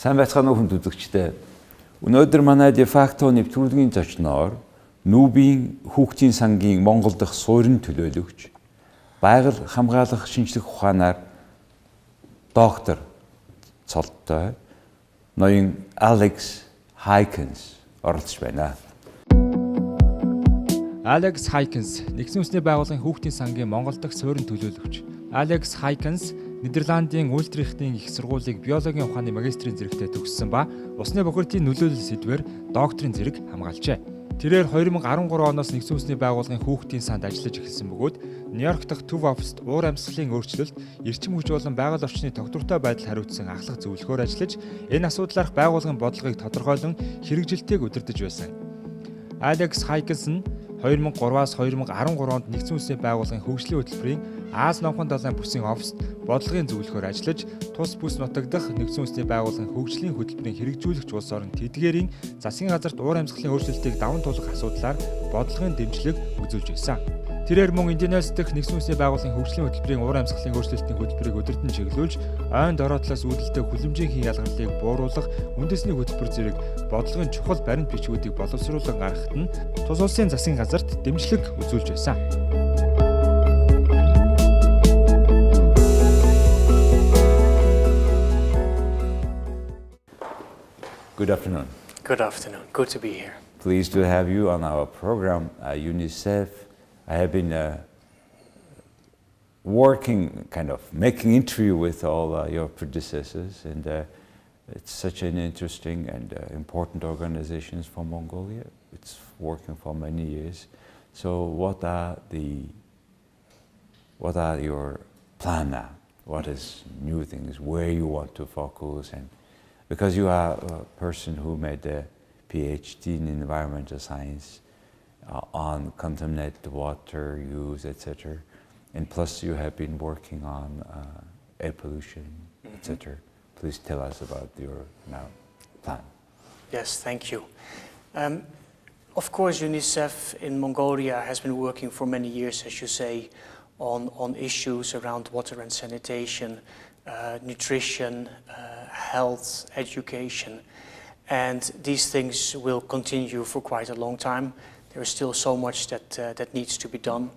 Сайн байцгаана уу хүнд үзэгчдээ. Өнөөдөр манай де факто нэвтрүүлгийн зочноор НҮБ-ын Хүүхдийн Сангийн Монгол дахь Суурин төлөөлөгч, байгаль хамгаалах шинжлэх ухаанаар доктор цолтой ноён Алекс Хайкенс оролцож байна. Алекс Хайкенс нэгдсэн үндэсний байгууллагын Хүүхдийн Сангийн Монгол дахь Суурин төлөөлөгч. Алекс Хайкенс Нидерландын Ультрихтийн их сургуулийг биологийн ухааны магистрийн зэрэгтээ төгссөн ба усны бохирдолдын нөлөөлөл сэдвээр докторийн зэрэг хамгаалжээ. Тэрээр 2013 оноос нэгдсэн үндэсний байгууллагын Хүүхдийн санд ажиллаж эхэлсэн бөгөөд Нью-Йорк дахь Төв оффист уур амьсгалын өөрчлөлт, эрчим хүч болон байгаль орчны тогтвортой байдал хариуцсан ахлах зөвлөхөөр ажиллаж, энэ асуудлаарх байгууллагын бодлогыг тодорхойлон хэрэгжилтийг удирдах байсан. Алекс Хайкенс нь 2003-аас 2013 онд нэгдсэн үндэсний байгууллагын хөгжлийн хөтөлбөрийн Аз номхон далайн бүсийн оффист бодлогын зөвлөхөөр ажиллаж, тус бүс нутагдах нэгдсэн үндэсний байгууллагын хөгжлийн хөтөлбөрийн хэрэгжүүлэгч улс орон тэдгээрийн засгийн газарт уур амьсгалын өөрчлөлтийг даван туулах асуудлаар бодлогын дэмжлэг үзүүлж байсан. Тэрээр мөн Индонез дахь нэгдсэн үндэсний байгууллагын хөгжлийн хөтөлбөрийн уур амьсгалын өөрчлөлтийн хөтөлбөрийг удирдан чиглүүлж, ойн дороотлоос үүдэлтэй хүлэмжийн ялгарлыг бууруулах үндэсний хөтөлбөр зэрэг бодлогын чухал баримт бичгүүдийг боловсруулан гаргахад нь тус улсын засгийн газарт дэмжлэг үзүүлж байсан. Good afternoon. Good afternoon. Good to be here. Pleased to have you on our program, UNICEF. I have been working, kind of making interview with all your predecessors, and it's such an interesting and important organization for Mongolia. It's working for many years. So what are your plan now? What is new things? Where you want to focus? And because you are a person who made a PhD in environmental science on contaminated water use, etc., and plus you have been working on air pollution, etc. Please tell us about your now plan. Yes, thank you. Of course, UNICEF in Mongolia has been working for many years, as you say, on issues around water and sanitation, nutrition, health, education, and these things will continue for quite a long time. There is still so much that needs to be done.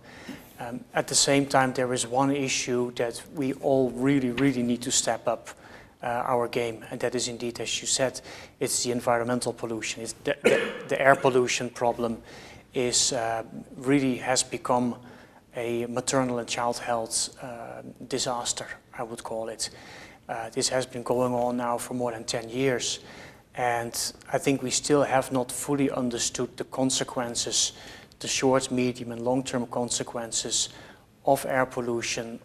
At the same time, there is one issue that we all really need to step up our game, and that is indeed, as you said, it's the environmental pollution. It's the air pollution problem is really has become a maternal and child health disaster, I would call it. This has been going on now for more than 10 years, and I think we still have not fully understood the consequences, the short, medium and long-term consequences of air pollution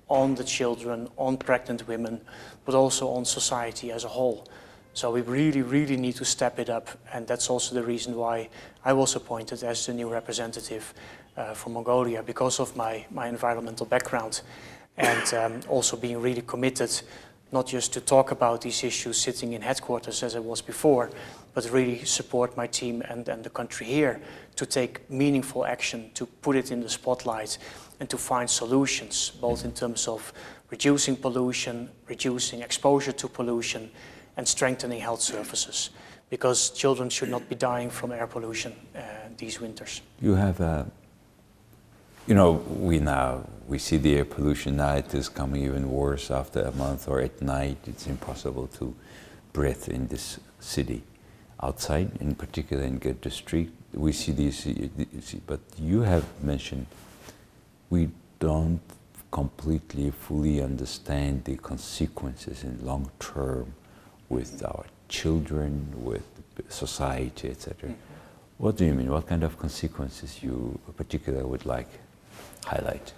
on the children, on pregnant women, but also on society as a whole. So we really need to step it up, and that's also the reason why I was appointed as the new representative for Mongolia, because of my environmental background, and also being really committed not just to talk about these issues sitting in headquarters as I was before, but really support my team and the country here to take meaningful action, to put it in the spotlight and to find solutions, both in terms of reducing pollution, reducing exposure to pollution, and strengthening health services, because children should not be dying from air pollution these winters. You have we see the air pollution now. It is coming even worse after a month, or at night it's impossible to breathe in this city. Outside, in particular in Gert district, we see these, but you have mentioned we don't completely fully understand the consequences in long term with our children, with society, etc. What do you mean? What kind of consequences you particularly would like highlight?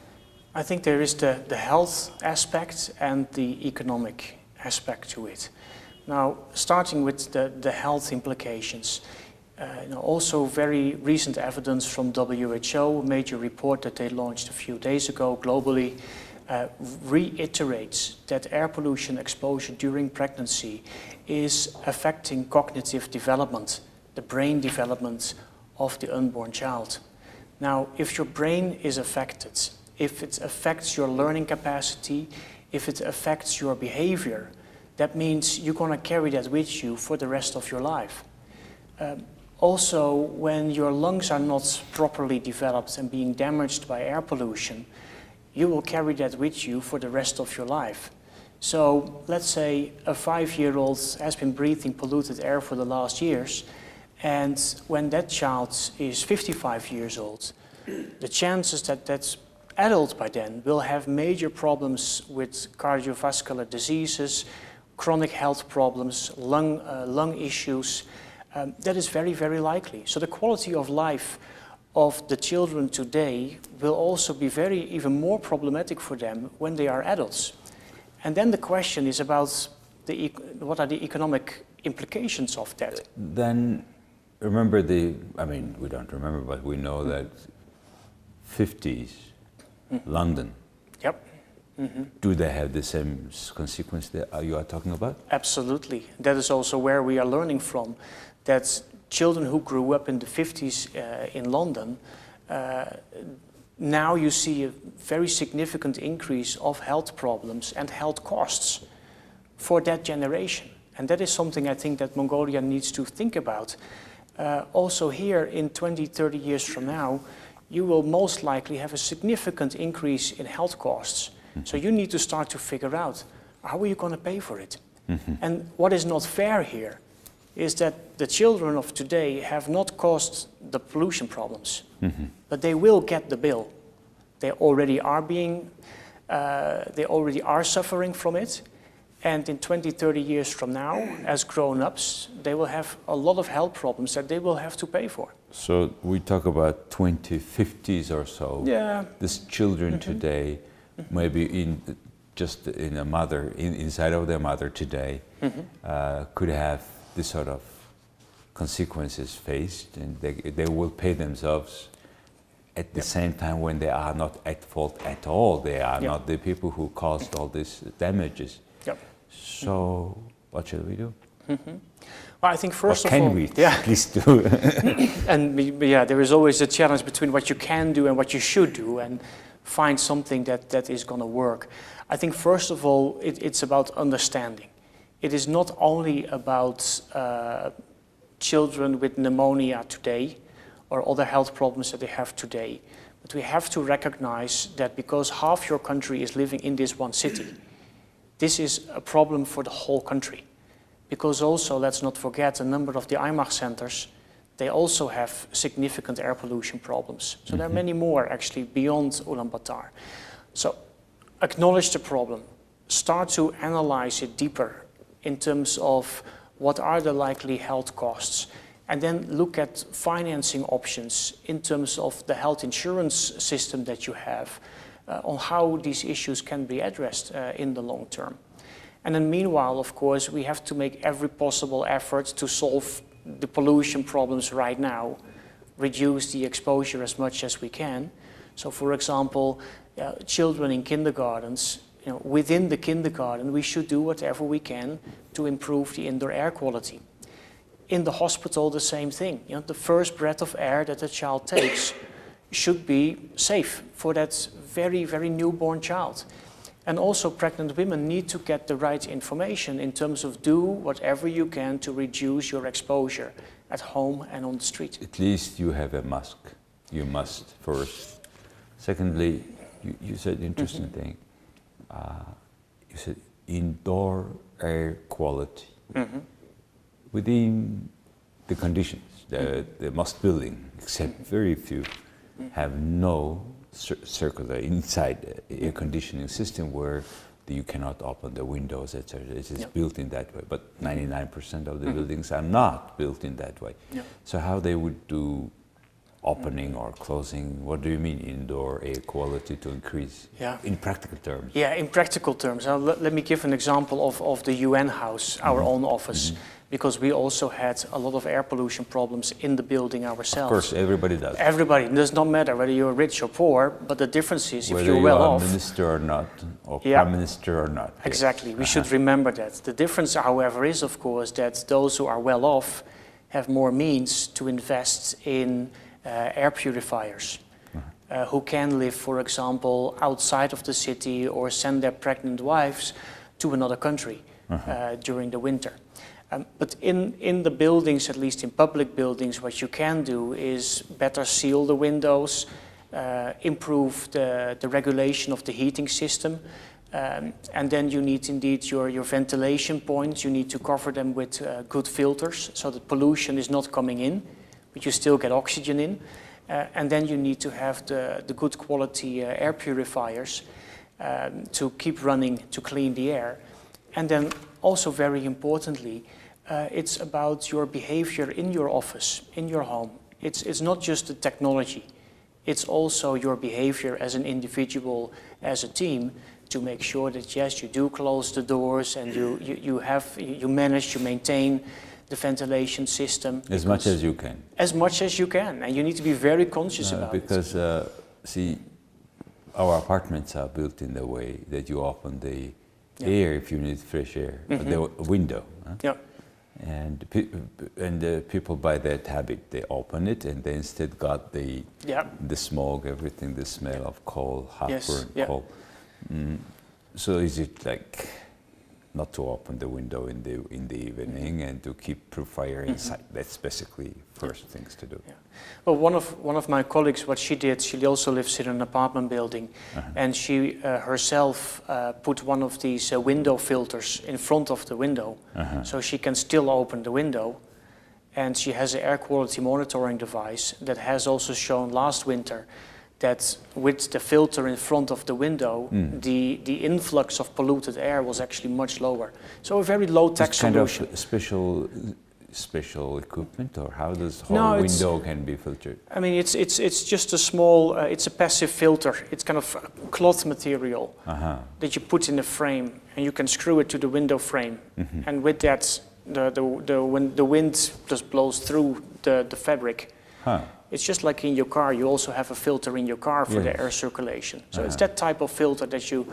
I think there is the health aspect and the economic aspect to it. Now, starting with the health implications, also very recent evidence from WHO, a major report that they launched a few days ago globally, reiterates that air pollution exposure during pregnancy is affecting cognitive development, the brain development of the unborn child. Now, if your brain is affected, if it affects your learning capacity, if it affects your behavior, that means you're going to carry that with you for the rest of your life. Also, when your lungs are not properly developed and being damaged by air pollution, you will carry that with you for the rest of your life. So let's say a 5-year-old has been breathing polluted air for the last years, and when that child is 55 years old, the chances that that adult by then will have major problems with cardiovascular diseases, chronic health problems, lung issues, that is very, very likely. So the quality of life of the children today will also be even more problematic for them when they are adults. And then the question is about what are the economic implications of that? Then remember we don't remember, but we know that 50s, London. Yep. Mm-hmm. Do they have the same consequence that you are talking about? Absolutely. That is also where we are learning from, that children who grew up in the 50s in London, now you see a very significant increase of health problems and health costs for that generation. And that is something I think that Mongolia needs to think about. Also here in 20, 30 years from now, you will most likely have a significant increase in health costs. Mm-hmm. So you need to start to figure out, how are you going to pay for it? Mm-hmm. And what is not fair here is that the children of today have not caused the pollution problems, mm-hmm. but they will get the bill. They already are suffering from it. And in 20, 30 years from now, as grown-ups, they will have a lot of health problems that they will have to pay for. So we talk about 2050s or so. Yeah. These children mm-hmm. today, mm-hmm. maybe inside of their mother today, mm-hmm. Could have this sort of consequences faced, and they will pay themselves at the same time when they are not at fault at all. They are not the people who caused all these damages. Yep. So what shall we do? Mm-hmm. Well, I think first what of all, can we at least do? And there is always a challenge between what you can do and what you should do, and find something that is going to work. I think first of all, it's about understanding. It is not only about children with pneumonia today or other health problems that they have today, but we have to recognize that because half your country is living in this one city, this is a problem for the whole country. Because also, let's not forget, a number of the IMAG centers, they also have significant air pollution problems. So there are many more actually beyond Ulaanbaatar. So acknowledge the problem, start to analyze it deeper in terms of what are the likely health costs, and then look at financing options in terms of the health insurance system that you have, on how these issues can be addressed in the long term. And then meanwhile, of course, we have to make every possible effort to solve the pollution problems right now, reduce the exposure as much as we can. So for example, children in kindergartens, within the kindergarten, we should do whatever we can to improve the indoor air quality. In the hospital, the same thing. The first breath of air that a child takes should be safe for that very, very newborn child. And also pregnant women need to get the right information in terms of do whatever you can to reduce your exposure at home and on the street. At least you have a mask. You must first. Secondly, you said interesting thing. You said indoor air quality. Mm-hmm. Within the conditions, the most building, except very few, have no circular inside air conditioning system where you cannot open the windows, etc. It is built in that way, but 99% of the buildings are not built in that way. So how they would do opening or closing, what do you mean indoor air quality to increase in practical terms? Yeah, in practical terms. Let me give an example of the UN house, our own office. Because we also had a lot of air pollution problems in the building ourselves. Of course, everybody does. Everybody. It does not matter whether you're rich or poor, but the difference is if you're well off. Whether you're a minister or not, or prime minister or not. Exactly. We should remember that. The difference, however, is of course that those who are well off have more means to invest in air purifiers, who can live, for example, outside of the city or send their pregnant wives to another country. during the winter. But in the buildings, at least in public buildings, what you can do is better seal the windows, improve the regulation of the heating system, and then you need indeed your ventilation points. You need to cover them with good filters so that pollution is not coming in, but you still get oxygen in. And then you need to have the good quality air purifiers to keep running to clean the air. And then also very importantly, it's about your behavior in your office, in your home. It's not just the technology. It's also your behavior as an individual, as a team, to make sure that yes, you do close the doors and you manage to maintain the ventilation system. As much as you can. As much as you can, and you need to be very conscious about it. Because, see, our apartments are built in the way that you open the air if you need fresh air, the window. Huh? Yeah. And people by that habit, they open it and they instead got the smoke, everything, the smell of coal, half-burned coal. So is it like not to open the window in the evening and to keep fire inside? That's basically first things to do. Yeah. Well, one of my colleagues, what she did, she also lives in an apartment building, and she herself put one of these window filters in front of the window, so she can still open the window. And she has an air quality monitoring device that has also shown last winter that with the filter in front of the window, the influx of polluted air was actually much lower. So a very low-tech solution. Kind of special equipment, or how does the whole window can be filtered? I mean, it's just a small, it's a passive filter. It's kind of cloth material that you put in a frame, and you can screw it to the window frame. And with that, when the wind just blows through the fabric. It's just like in your car, you also have a filter in your car for the air circulation. So it's that type of filter that you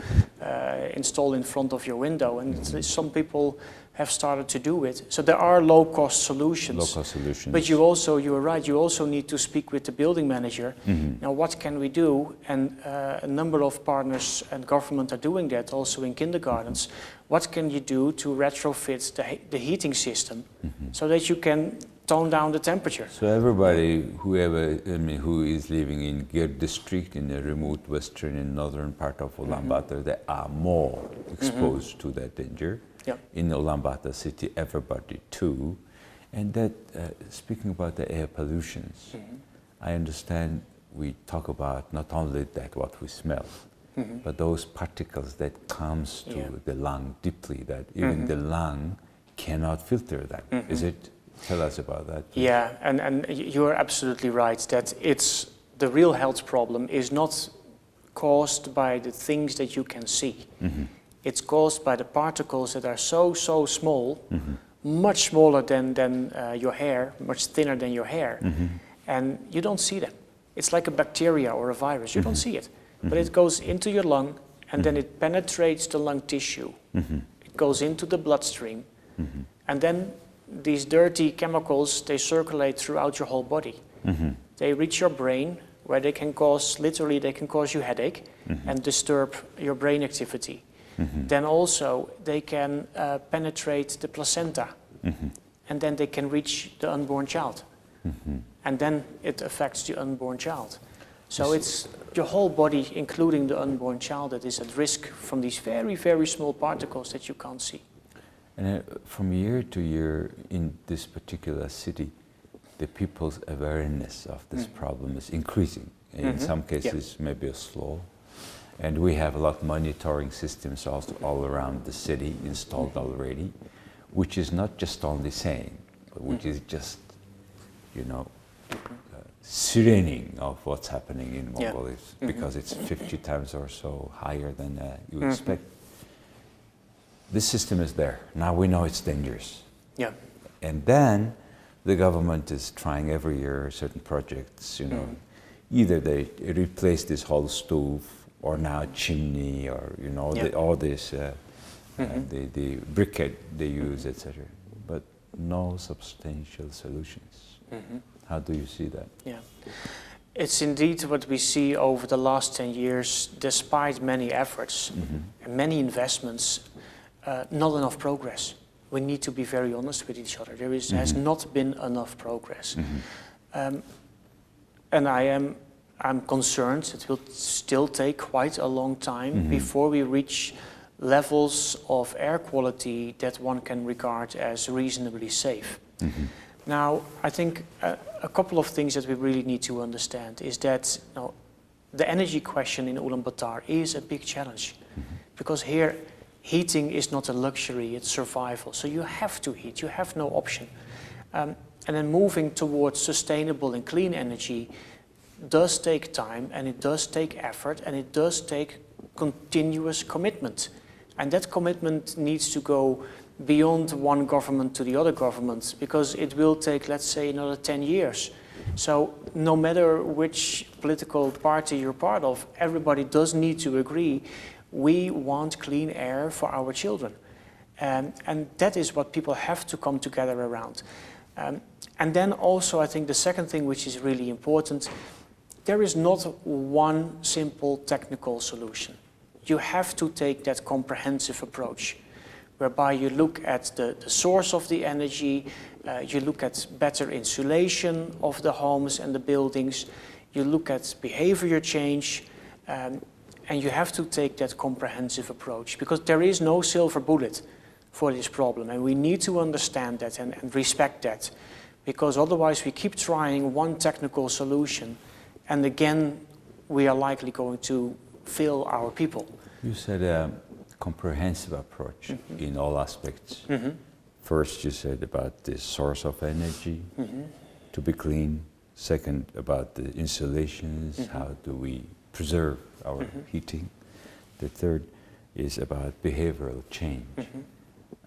install in front of your window, and some people have started to do it. So there are low-cost solutions. Low-cost solutions. But you're right, you also need to speak with the building manager. Now, what can we do? And a number of partners and government are doing that also in kindergartens. What can you do to retrofit the heating system so that you can tone down the temperature? So everybody, who is living in Gэрийн district in the remote western and northern part of Ulaanbaatar, they are more exposed to that danger. In Ulaanbaatar city, everybody too. And that, speaking about the air pollutions, I understand we talk about not only that what we smell, but those particles that comes to the lung deeply, that even the lung cannot filter that. Is it? Tell us about that. Please. Yeah, and you're absolutely right that the real health problem is not caused by the things that you can see. It's caused by the particles that are so small, much smaller than your hair, much thinner than your hair, and you don't see them. It's like a bacteria or a virus. You don't see it, but it goes into your lung, and then it penetrates the lung tissue. It goes into the bloodstream, and then these dirty chemicals, they circulate throughout your whole body. They reach your brain, where they can cause you headache and disturb your brain activity. Then also they can penetrate the placenta, and then they can reach the unborn child. And then it affects the unborn child. So it's your whole body, including the unborn child, that is at risk from these very, very small particles that you can't see. And from year to year in this particular city, the people's awareness of this problem is increasing. In some cases, maybe slow. And we have a lot of monitoring systems also all around the city installed already, which is not just only saying, but which is just, serening of what's happening in Mongolia, because it's 50 times or so higher than you expect. This system is there. Now we know it's dangerous. And then the government is trying every year certain projects, either they replace this whole stove or now chimney, or all this, the briquette they use, etc. But no substantial solutions. How do you see that? Yeah, it's indeed what we see over the last 10 years. Despite many efforts and many investments, not enough progress. We need to be very honest with each other. There has not been enough progress. And I'm concerned it will still take quite a long time before we reach levels of air quality that one can regard as reasonably safe. Now, I think a couple of things that we really need to understand is that the energy question in Ulaanbaatar is a big challenge, because here heating is not a luxury, it's survival. So you have to heat, you have no option. And then moving towards sustainable and clean energy does take time, and it does take effort, and it does take continuous commitment. And that commitment needs to go beyond one government to the other government, because it will take, let's say, another 10 years. So no matter which political party you're part of, everybody does need to agree, we want clean air for our children. And that is what people have to come together around. And then also, I think the second thing which is really important, there is not one simple technical solution. You have to take that comprehensive approach, whereby you look at the source of the energy, you look at better insulation of the homes and the buildings, you look at behavior change, and you have to take that comprehensive approach, because there is no silver bullet for this problem, and we need to understand that and respect that, because otherwise we keep trying one technical solution, and again we are likely going to fail our people. You said a comprehensive approach in all aspects. First, you said about the source of energy to be clean. Second, about the insulations, how do we preserve our heating. The third is about behavioral change.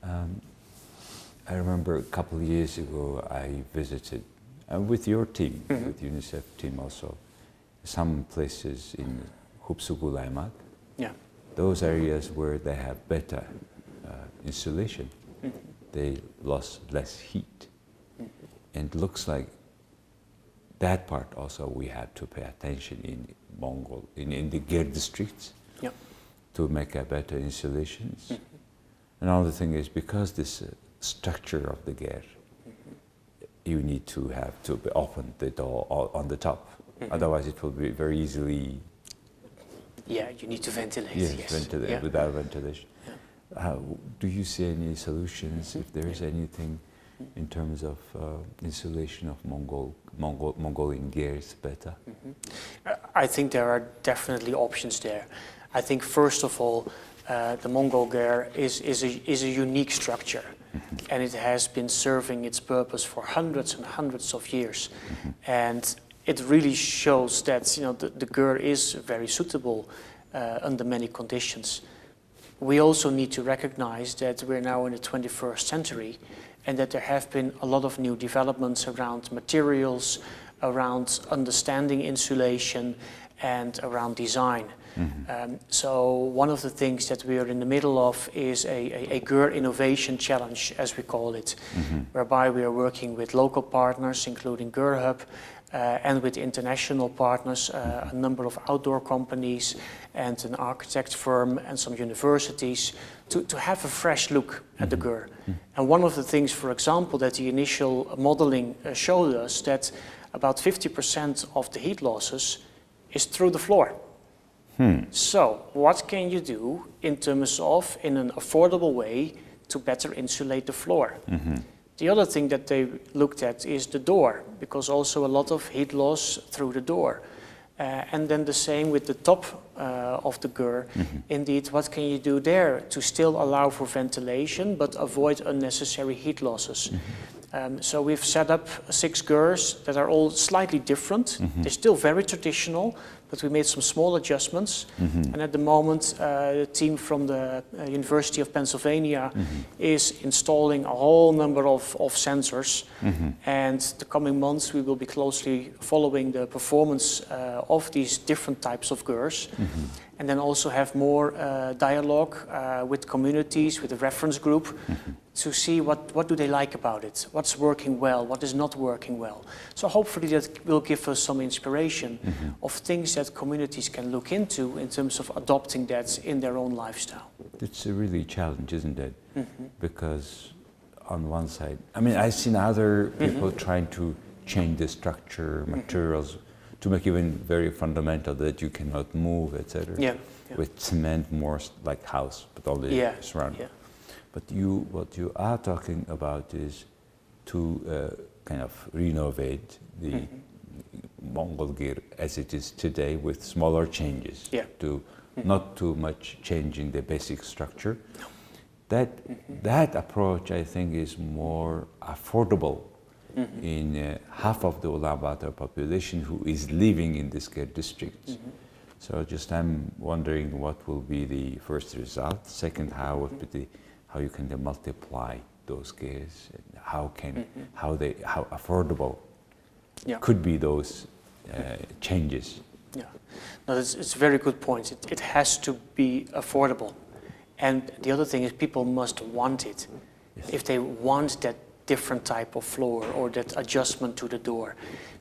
I remember a couple of years ago I visited, with your team, with UNICEF team also, some places in Hupsugulaimak. Yeah. Those areas where they have better insulation, they lost less heat. And it looks like that part also we have to pay attention in Mongol, in the Ger districts, to make a better insulations. Another thing is, because this structure of the Ger, you need to have to open the door on the top. Otherwise it will be very easily... Yeah, you need to ventilate. Yes, ventilate, without ventilation. Do you see any solutions, if there is anything in terms of insulation of Mongolian Gers better? I think there are definitely options there. I think first of all, the Mongol Ger is a unique structure, and it has been serving its purpose for hundreds and hundreds of years. And it really shows that the Ger is very suitable under many conditions. We also need to recognize that we're now in the 21st century, and that there have been a lot of new developments around materials, around understanding insulation, and around design. So one of the things that we are in the middle of is a Ger Innovation Challenge, as we call it, whereby we are working with local partners, including Ger Hub, and with international partners, a number of outdoor companies and an architect firm and some universities, to have a fresh look at the Ger. And one of the things, for example, that the initial modeling showed us, that about 50% of the heat losses is through the floor. So what can you do in terms of, in an affordable way, to better insulate the floor? The other thing that they looked at is the door, because also a lot of heat loss through the door. And then the same with the top of the Ger. Indeed, what can you do there to still allow for ventilation but avoid unnecessary heat losses? So we've set up 6 Gers that are all slightly different. They're still very traditional, but we made some small adjustments. And at the moment, the team from the University of Pennsylvania is installing a whole number of sensors. And the coming months, we will be closely following the performance of these different types of Gers. And then also have more dialogue with communities, with the reference group, to see what do they like about it, what's working well, what is not working well. So hopefully that will give us some inspiration of things that that communities can look into in terms of adopting that in their own lifestyle. It's a really challenge, isn't it? Because on one side, I mean, I've seen other people trying to change the structure, materials, to make even very fundamental that you cannot move, etc. Yeah. With cement, more like house, but only surrounded. Yeah. But what you are talking about is to kind of renovate the Mongol gear as it is today with smaller changes. Yeah. To not too much changing the basic structure. That approach, I think, is more affordable in half of the Ulaanbaatar population who is living in this gear district. So just I'm wondering what will be the first result. Second, how you can multiply those gears, and how affordable could be those changes. Yeah, no, it's a very good point. It has to be affordable, and the other thing is people must want it. Yes. If they want that different type of floor or that adjustment to the door,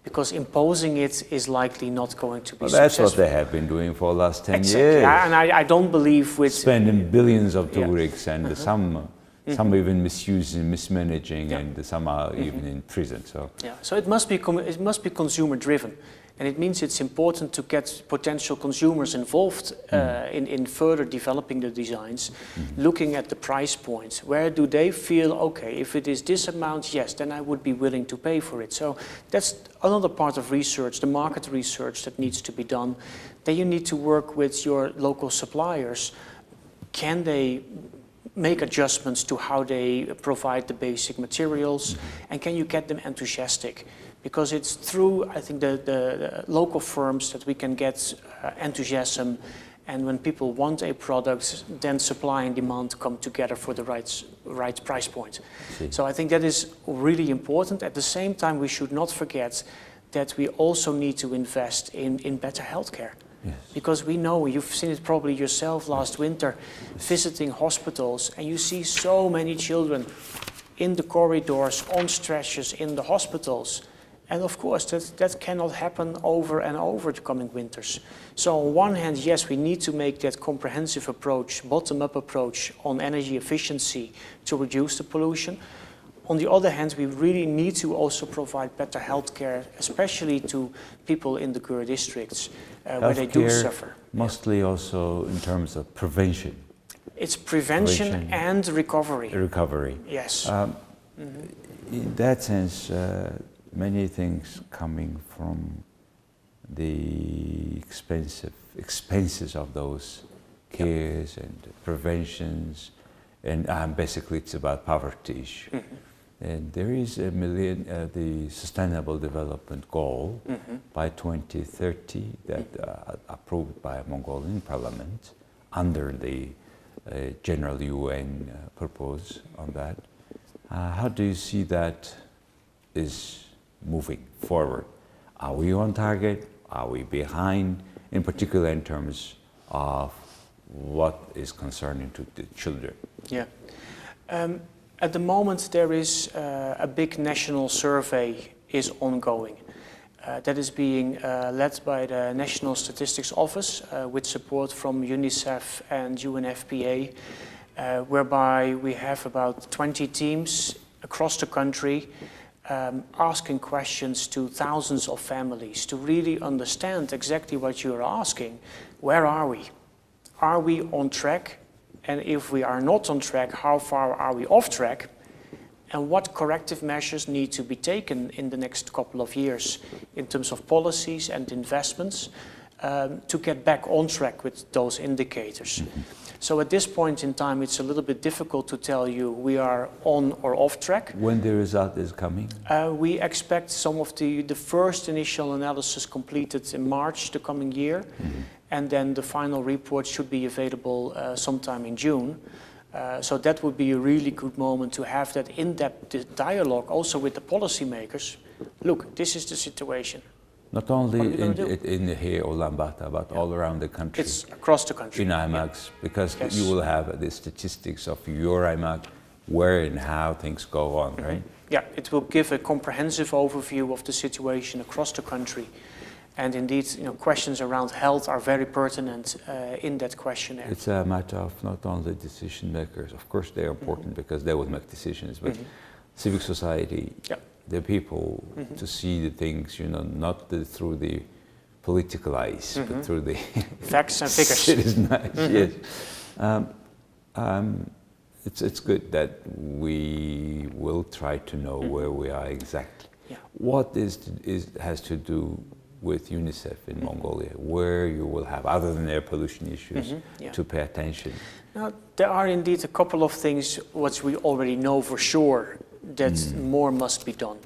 because imposing it is likely not going to be that's successful. What they have been doing for the last 10 exactly. years. Yeah, and I don't believe with spending billions of tuarigs and some even misusing, mismanaging, and some are even in prison. So it must be consumer driven. And it means it's important to get potential consumers involved in further developing the designs, looking at the price points. Where do they feel, okay, if it is this amount, yes, then I would be willing to pay for it. So that's another part of research, the market research that needs to be done. Then you need to work with your local suppliers. Can they make adjustments to how they provide the basic materials, and can you get them enthusiastic? Because it's through, I think, the local firms that we can get enthusiasm, and when people want a product, then supply and demand come together for the right price point. So I think that is really important. At the same time, we should not forget that we also need to invest in better healthcare. Yes. Because we know, you've seen it probably yourself last winter, visiting hospitals, and you see so many children in the corridors, on stretchers in the hospitals. And of course, that cannot happen over and over the coming winters. So on one hand, yes, we need to make that comprehensive approach, bottom-up approach on energy efficiency to reduce the pollution. On the other hand, we really need to also provide better healthcare, especially to people in the Gur districts where they do suffer. Mostly also in terms of prevention. It's prevention and recovery. Recovery. Yes. In that sense, many things coming from the expenses of those cares and preventions, and basically it's about poverty issue. And there is the Sustainable Development Goal by 2030 that approved by Mongolian Parliament under the general UN purpose on that. How do you see that is moving forward? Are we on target? Are we behind? In particular, in terms of what is concerning to the children? Yeah. At the moment, there is a big national survey is ongoing. That is being led by the National Statistics Office with support from UNICEF and UNFPA, whereby we have about 20 teams across the country asking questions to thousands of families to really understand exactly what you're asking. Where are we? Are we on track? And if we are not on track, how far are we off track? And what corrective measures need to be taken in the next couple of years in terms of policies and investments to get back on track with those indicators. So at this point in time, it's a little bit difficult to tell you we are on or off track. When the result is coming? We expect some of the first initial analysis completed in March the coming year. And then the final report should be available sometime in June. So that would be a really good moment to have that in-depth dialogue also with the policymakers. Look, this is the situation. Not only in here, Ulaanbaatar, but all around the country. It's across the country. In IMAX, because you will have the statistics of your IMAX, where and how things go on, right? Yeah, it will give a comprehensive overview of the situation across the country. And indeed, questions around health are very pertinent in that questionnaire. It's a matter of not only decision makers. Of course, they are important because they would make decisions, but civic society, the people to see the things, not through the political eyes, but through the facts and figures. It is nice, yes. It's good that we will try to know where we are exactly. Yeah. What has to do with UNICEF in Mongolia, where you will have, other than air pollution issues, to pay attention? Now, there are indeed a couple of things which we already know for sure that more must be done.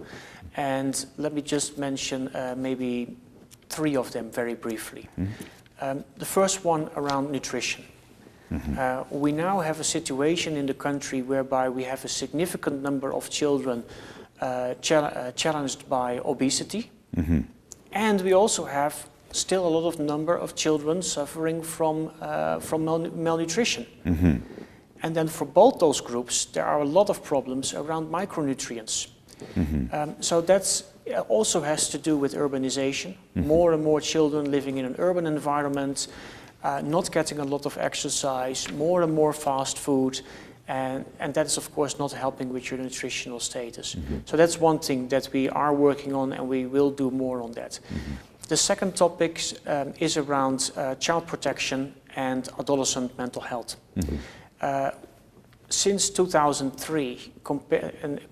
And let me just mention maybe 3 of them very briefly. The first one around nutrition. We now have a situation in the country whereby we have a significant number of children challenged by obesity. And we also have still a lot of number of children suffering from malnutrition. And then for both those groups, there are a lot of problems around micronutrients. So that also has to do with urbanization. More and more children living in an urban environment, not getting a lot of exercise, more and more fast food, and that is of course not helping with your nutritional status. So that's one thing that we are working on, and we will do more on that. The second topic is around child protection and adolescent mental health. Since 2003,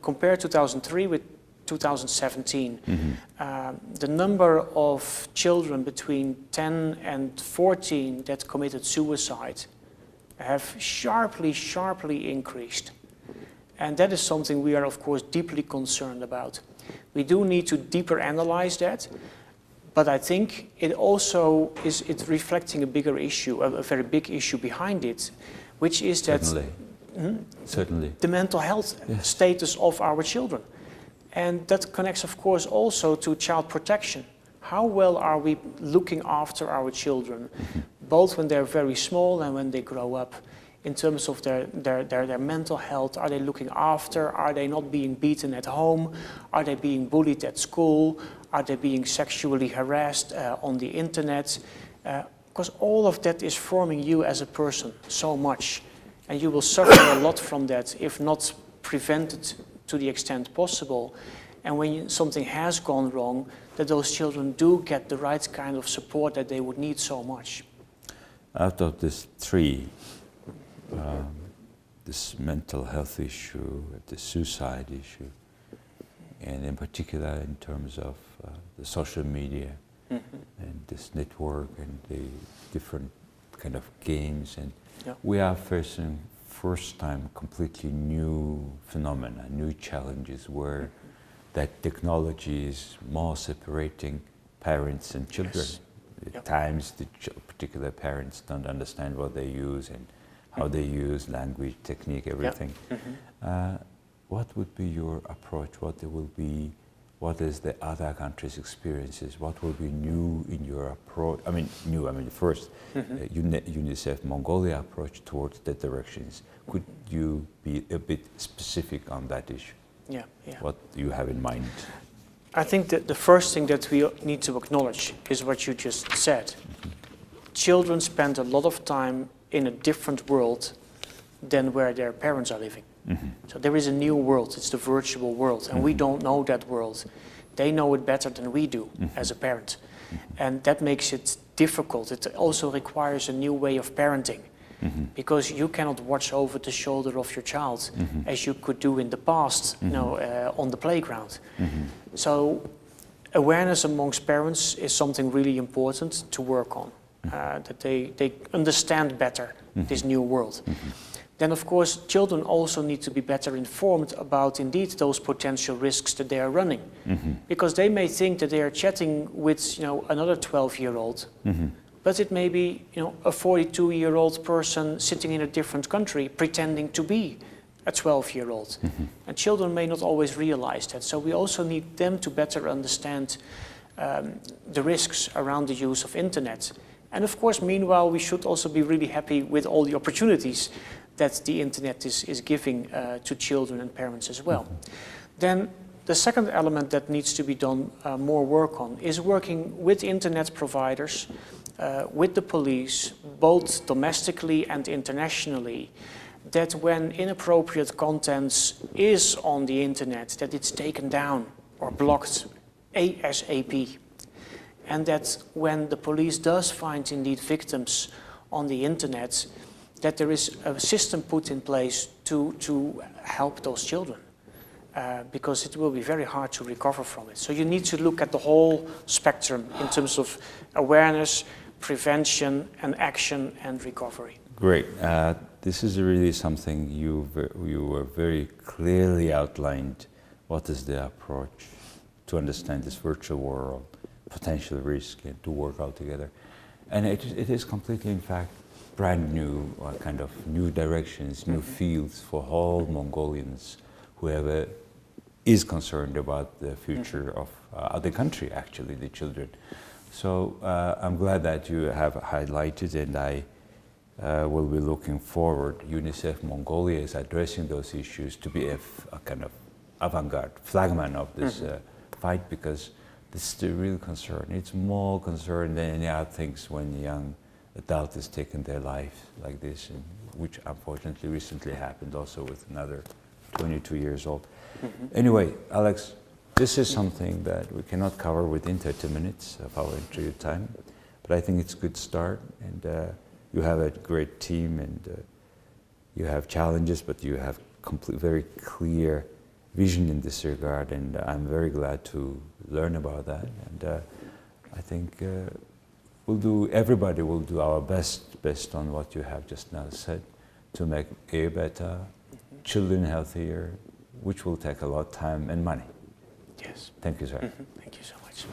compare 2003 with 2017, the number of children between 10 and 14 that committed suicide have sharply increased. And that is something we are, of course, deeply concerned about. We do need to deeper analyze that, but I think it also is reflecting a bigger issue, a very big issue behind it, which is that Certainly. The mental health status of our children. And that connects, of course, also to child protection. How well are we looking after our children, both when they're very small and when they grow up, in terms of their mental health? Are they looking after? Are they not being beaten at home? Are they being bullied at school? Are they being sexually harassed on the internet? Because all of that is forming you as a person so much. And you will suffer a lot from that if not prevented to the extent possible. And when something has gone wrong, that those children do get the right kind of support that they would need so much. Out of these 3, this mental health issue, the suicide issue, and in particular in terms of the social media and this network and the different kind of games, and we are facing first time completely new phenomena, new challenges where that technology is more separating parents and children. At times the particular parents don't understand what they use and how they use language, technique, everything. What would be your approach? What is the other countries' experiences? What will be new in your approach? First, UNICEF Mongolia approach towards the directions. Could you be a bit specific on that issue? What you have in mind? I think that the first thing that we need to acknowledge is what you just said. Children spend a lot of time in a different world than where their parents are living. So there is a new world, it's the virtual world, and we don't know that world. They know it better than we do as a parent. And that makes it difficult. It also requires a new way of parenting, because you cannot watch over the shoulder of your child as you could do in the past, on the playground. So awareness amongst parents is something really important to work on, that they understand better this new world. Then, of course, children also need to be better informed about, indeed, those potential risks that they are running. Because they may think that they are chatting with, another 12-year-old, but it may be, a 42-year-old person sitting in a different country pretending to be a 12-year-old. And children may not always realize that. So we also need them to better understand the risks around the use of internet. And of course, meanwhile, we should also be really happy with all the opportunities that the internet is giving to children and parents as well. Then The second element that needs to be done more work on is working with internet providers, with the police, both domestically and internationally, that when inappropriate content is on the internet, that it's taken down or blocked ASAP. And that when the police does find indeed victims on the internet, that there is a system put in place to help those children. Because it will be very hard to recover from it. So you need to look at the whole spectrum in terms of awareness, prevention, and action and recovery. Great. This is really something you were very clearly outlined. What is the approach to understand this virtual world, potential risk, and to work out together? And it is completely, in fact, brand new, kind of new directions, new fields for all Mongolians, whoever is concerned about the future of the country, actually, the children. So I'm glad that you have highlighted, and I will be looking forward. UNICEF Mongolia is addressing those issues to be a kind of avant-garde, flagman of this fight, because this is the real concern. It's more concern than any other things when a young adult is taking their life like this, which unfortunately recently happened also with another 22 years old. Anyway, Alex, this is something that we cannot cover within 30 minutes of our interview time, but I think it's a good start, and you have a great team, and you have challenges, but you have very clear vision in this regard, and I'm very glad to learn about that, and I think everybody will do our best based on what you have just now said to make air better, children healthier, which will take a lot of time and money. Yes. Thank you, sir. Thank you so much.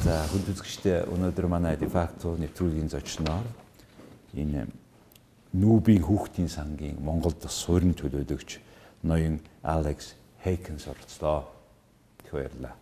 За, хүндэтгэгчдээ өнөөдөр манай дефакто нэвтрүүлгийн зочноор энэ НҮБ-ын Хүүхдийн Сангийн Монгол дахь суурин төлөөлөгч ноён Алекс Хайкенс оролцлоо. Их баярлалаа.